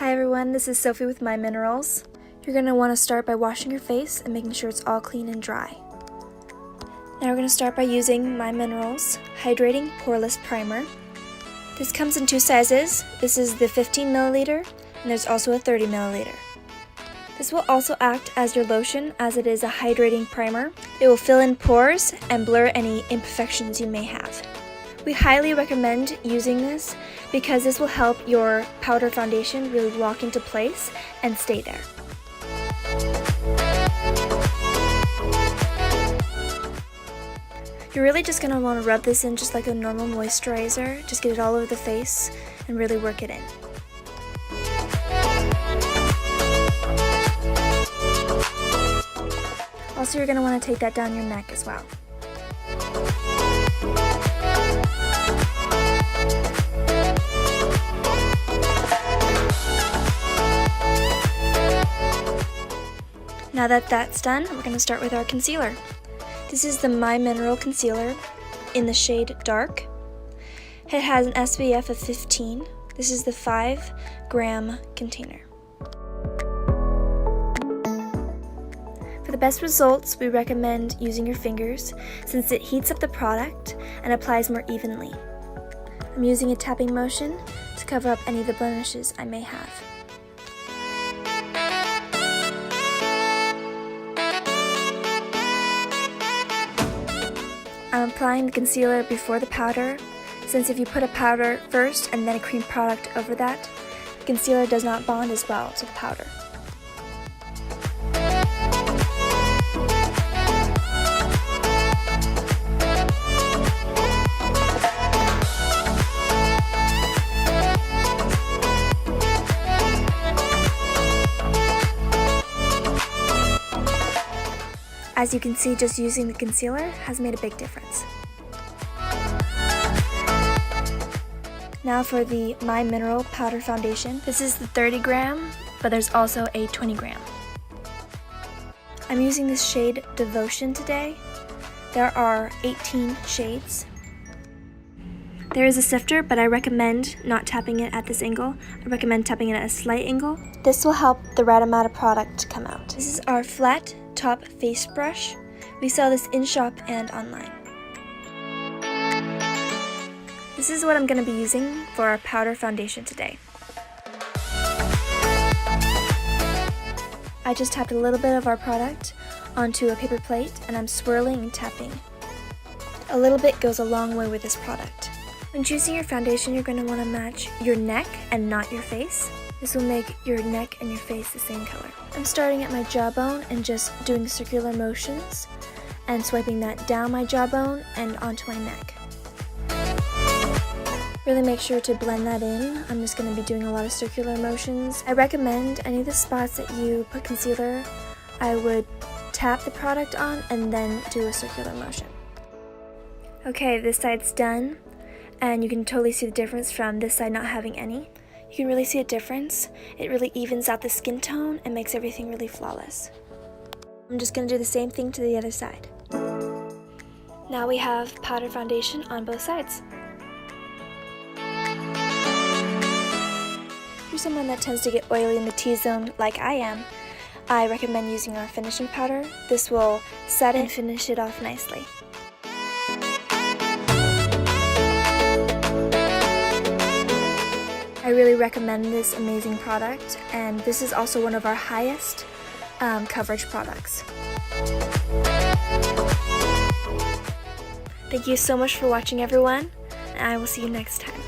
Hi everyone, this is Sophie with My Minerals. You're going to want to start by washing your face and making sure it's all clean and dry. Now we're going to start by using My Minerals Hydrating Poreless Primer. This comes in two sizes. This is the 15 milliliter and there's also a 30 milliliter. This will also act as your lotion as it is a hydrating primer. It will fill in pores and blur any imperfections you may have. We highly recommend using this because this will help your powder foundation really lock into place and stay there. You're really just going to want to rub this in just like a normal moisturizer. Just get it all over the face and really work it in. Also, you're going to want to take that down your neck as well. Now that that's done, we're going to start with our concealer. This is the My Mineral Concealer in the shade Dark. It has an SPF of 15. This is the 5-gram container. For the best results, we recommend using your fingers since it heats up the product and applies more evenly. I'm using a tapping motion to cover up any of the blemishes I may have. I'm applying the concealer before the powder, since if you put a powder first and then a cream product over that, the concealer does not bond as well to the powder. As you can see, just using the concealer has made a big difference. Now for the My Mineral Powder Foundation. This is the 30 gram, but there's also a 20 gram. I'm using this shade Devotion today. There are 18 shades. There is a sifter, but I recommend not tapping it at this angle. I recommend tapping it at a slight angle. This will help the right amount of product come out. This is our flat top face brush. We sell this in shop and online. This is what I'm going to be using for our powder foundation today. I just tapped a little bit of our product onto a paper plate and I'm swirling and tapping. A little bit goes a long way with this product. When choosing your foundation, you're going to want to match your neck and not your face. This will make your neck and your face the same color. I'm starting at my jawbone and just doing circular motions and swiping that down my jawbone and onto my neck. Really make sure to blend that in. I'm just going to be doing a lot of circular motions. I recommend any of the spots that you put concealer, I would tap the product on and then do a circular motion. Okay, this side's done and you can totally see the difference from this side not having any. You can really see a difference. It really evens out the skin tone and makes everything really flawless. I'm just going to do the same thing to the other side. Now we have powder foundation on both sides. For someone that tends to get oily in the T-zone like I am, I recommend using our finishing powder. This will set and finish it off nicely. I really recommend this amazing product, and this is also one of our highest coverage products. Thank you so much for watching, everyone, and I will see you next time.